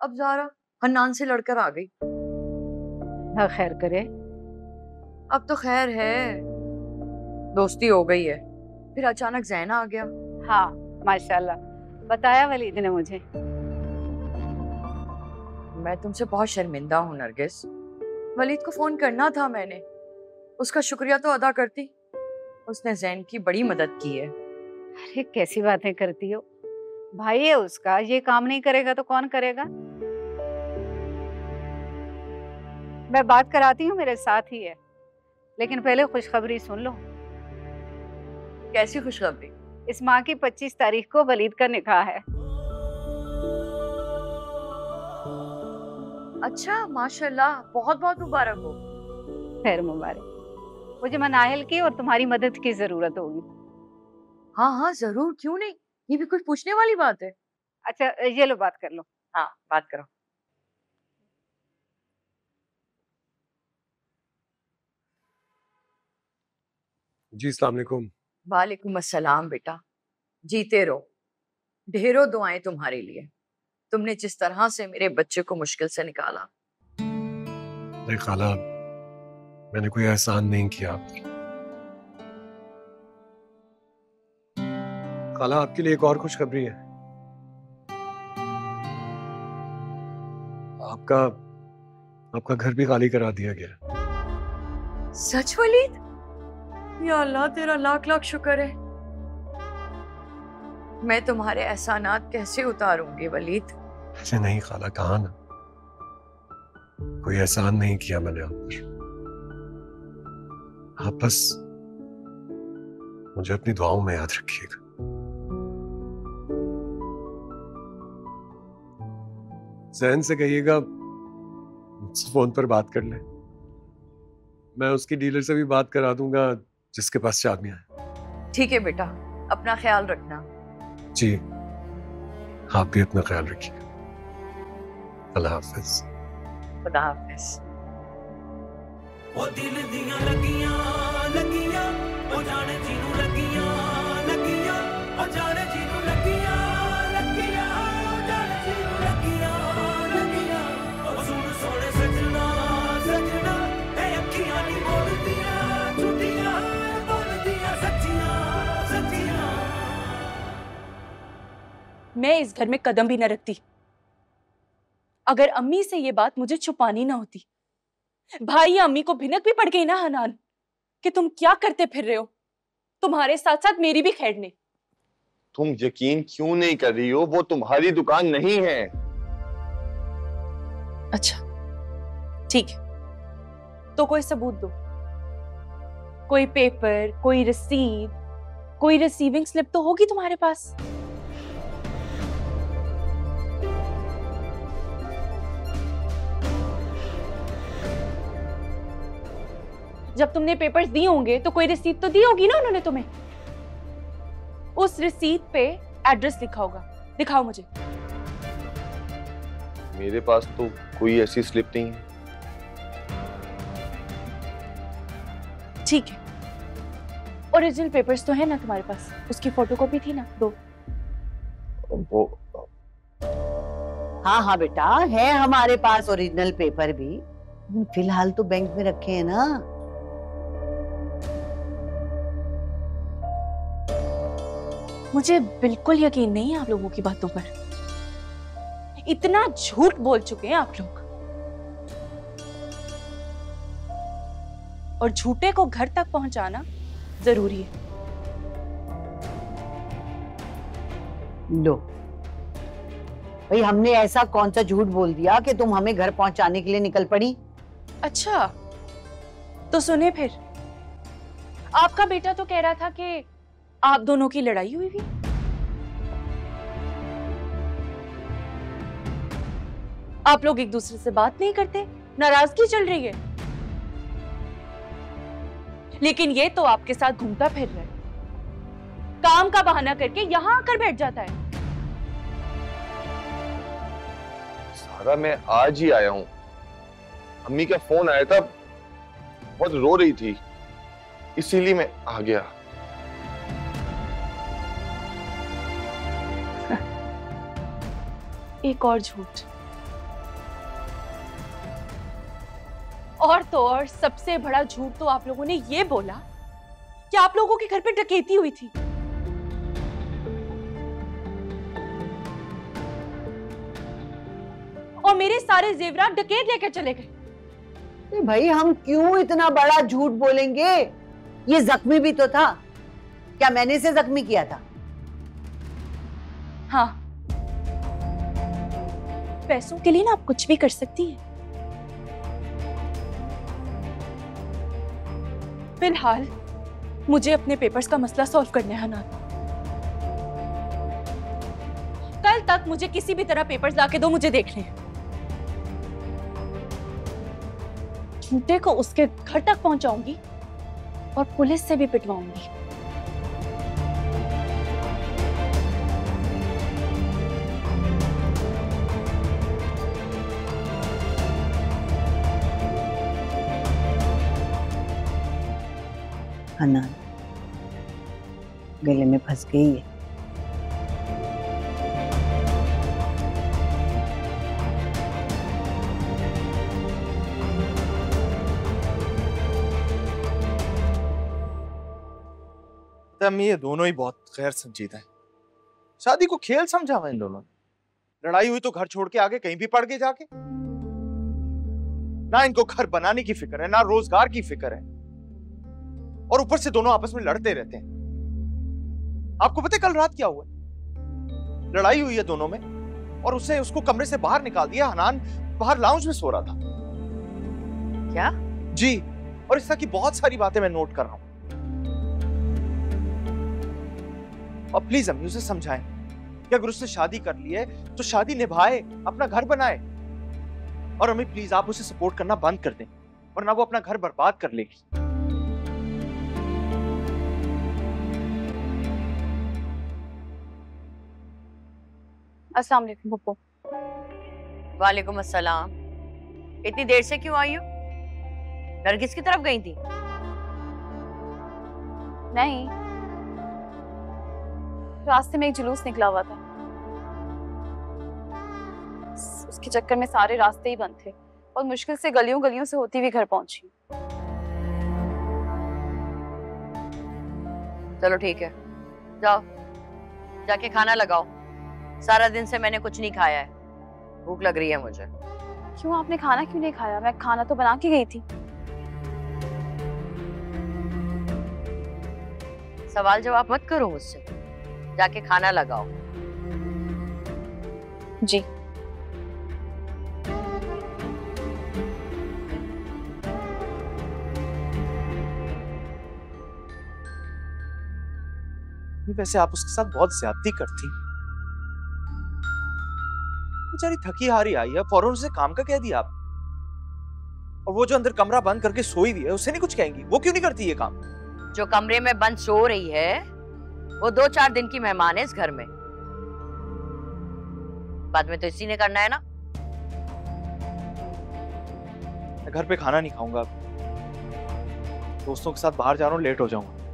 अब ज़ारा हन्नान से लड़कर आ गई। ना खैर करे। अब तो खैर है, दोस्ती हो गई है, फिर अचानक जैन आ गया। हाँ माशाल्लाह, बताया वलीद ने मुझे। मैं तुमसे बहुत शर्मिंदा हूँ नरगिस। वलीद को फोन करना था मैंने, उसका शुक्रिया तो अदा करती। उसने जैन की बड़ी मदद की है। अरे कैसी बातें करती हो, भाई है उसका, ये काम नहीं करेगा तो कौन करेगा। मैं बात कराती हूँ, मेरे साथ ही है, लेकिन पहले खुशखबरी सुन लो। कैसी खुशखबरी? इस माह की 25 तारीख को वलीद का निकाह है। अच्छा माशाल्लाह, बहुत बहुत मुबारक हो। खैर मुबारक। मुझे मनाहिल की और तुम्हारी मदद की जरूरत होगी। हाँ हाँ जरूर, क्यों नहीं, ये भी कुछ पूछने वाली बात है। अच्छा ये लो, बात कर लो। हाँ बात करो। जी अस्सलाम वालेकुम। वालेकुम अस्सलाम बेटा, जीते रहो। ढेरों दुआएं तुम्हारे लिए, तुमने जिस तरह से मेरे बच्चे को मुश्किल से निकाला। नहीं खाला, मैंने कोई एहसान नहीं किया आप पर। खाला आपके लिए एक और खुशखबरी है। आपका आपका घर भी खाली करा दिया गया। सच वलीद? या अल्लाह तेरा लाख लाख शुक्र है। मैं तुम्हारे एहसानात कैसे उतारूंगी वलीद? ऐसे नहीं खाला, कहा ना, कोई एहसान नहीं किया मैंने आप पर। आप बस मुझे अपनी दुआओं में याद रखिएगा। जैन से कहिएगा मुझसे फोन पर बात कर ले, मैं उसकी डीलर से भी बात करा दूंगा जिसके पास चाबियां हैं। ठीक है बेटा, अपना ख्याल रखना। जी आप भी अपना ख्याल रखिए। अल्लाह हाफिज। खुदा हाफिज। वो दिल दियां लगियां लगियां, ओ जाने जीनू लगियां लगियां, ओ जाने जीनू लगियां लगियां, ओ जाने जीनू लगियां लगियां। ओ सुन सोने सजना सजना, ए अखियां नी बोलदियां झूठियां, बोलदियां सच्चियां सच्चियां। मैं इस घर में कदम भी न रखती अगर अम्मी से ये बात मुझे छुपानी ना होती। भाई या अम्मी को भिनक भी पड़ गई ना हनान कि तुम क्या करते फिर रहे हो, तुम्हारे साथ साथ मेरी भी खैर नहीं। तुम यकीन क्यों नहीं कर रही हो? वो तुम्हारी दुकान नहीं है। अच्छा ठीक है, तो कोई सबूत दो, कोई पेपर, कोई रसीद, कोई रिसीविंग स्लिप तो होगी तुम्हारे पास। जब तुमने पेपर्स दिए होंगे तो कोई रिसीट तो दी होगी ना उन्होंने तुम्हें। उस रिसीट पे एड्रेस लिखा होगा, दिखाओ मुझे। मेरे पास तो कोई ऐसी स्लिप नहीं है। ठीक है, ओरिजिनल पेपर्स तो है ना तुम्हारे पास, उसकी फोटोकॉपी थी ना, दो। वो हाँ हाँ बेटा, है हमारे पास ओरिजिनल पेपर भी, फिलहाल तो बैंक में रखे हैं ना। मुझे बिल्कुल यकीन नहीं है आप लोगों की बातों पर। इतना झूठ बोल चुके हैं आप लोग, और झूठे को घर तक पहुंचाना जरूरी है। लो भाई, हमने ऐसा कौन सा झूठ बोल दिया कि तुम हमें घर पहुंचाने के लिए निकल पड़ी? अच्छा तो सुने फिर, आपका बेटा तो कह रहा था कि आप दोनों की लड़ाई हुई थी। आप लोग एक दूसरे से बात नहीं करते, नाराजगी चल रही है, लेकिन ये तो आपके साथ घूमता फिर रहा है, काम का बहाना करके यहां आकर बैठ जाता है। सारा मैं आज ही आया हूं। अम्मी का फोन आया था, बहुत रो रही थी, इसीलिए मैं आ गया। एक और झूठ, और तो और सबसे बड़ा झूठ तो आप लोगों ने ये बोला कि आप लोगों के घर पे डकैती हुई थी। और मेरे सारे जेवरात डकैत लेकर चले गए। भाई हम क्यों इतना बड़ा झूठ बोलेंगे? ये जख्मी भी तो था। क्या मैंने इसे जख्मी किया था? हाँ, पैसों के लिए ना आप कुछ भी कर सकती हैं। फिलहाल मुझे अपने पेपर्स का मसला सॉल्व करना है हनान। कल तक मुझे किसी भी तरह पेपर्स लाके दो, मुझे देखने हैं। झूठे को उसके घर तक पहुंचाऊंगी और पुलिस से भी पिटवाऊंगी। हनान गले में फंस गई है। अम्मी ये दोनों ही बहुत गैर संजीदा हैं। शादी को खेल समझा हुआ इन दोनों ने। लड़ाई हुई तो घर छोड़ के आगे कहीं भी पड़ गए जाके। ना इनको घर बनाने की फिक्र है, ना रोजगार की फिक्र है, और ऊपर से दोनों आपस में लड़ते रहते हैं। आपको पता है कल रात क्या हुआ? लड़ाई हुई है दोनों में और उसको कमरे से बाहर निकाल दिया। हनान बाहर लाउंज में सो रहा था। क्या? जी, और इस तरह की बहुत सारी बातें मैं नोट कर रहा हूं। और प्लीज अम्मी उसे समझाएं कि अगर उसने शादी कर ली है तो शादी निभाए, अपना घर बनाए। और अम्मी प्लीज आप उसे सपोर्ट करना बंद कर दें, वरना वो अपना घर बर्बाद कर लेगी। अस्सलाम वालेकुम पप्पू। वालेकुम अस्सलाम। इतनी देर से क्यों आई हो? नरगिस की तरफ गई थी? नहीं, रास्ते में एक जुलूस निकला हुआ था, उसके चक्कर में सारे रास्ते ही बंद थे और मुश्किल से गलियों गलियों से होती हुई घर पहुंची। चलो ठीक है, जाओ जाके खाना लगाओ। सारा दिन से मैंने कुछ नहीं खाया है, भूख लग रही है मुझे। क्यों, आपने खाना क्यों नहीं खाया? मैं खाना तो बना के गई थी। सवाल जवाब मत करो मुझसे, जाके खाना लगाओ। जी। वैसे आप उसके साथ बहुत ज्यादती करती। बेचारी थकी हारी आई है, फौरन उसे काम का कह दिया आप। और वो जो अंदर कमरा बंद करके सोई हुई है, उसे नहीं कुछ कहेंगी? वो क्यों नहीं करती ये काम? जो कमरे में बंद सो रही है वो 2-4 दिन की मेहमान है इस घर में, बाद में तो इसी ने करना है ना। मैं घर पे खाना नहीं खाऊंगा, दोस्तों के साथ बाहर जा रहा हूँ, लेट हो जाऊंगा।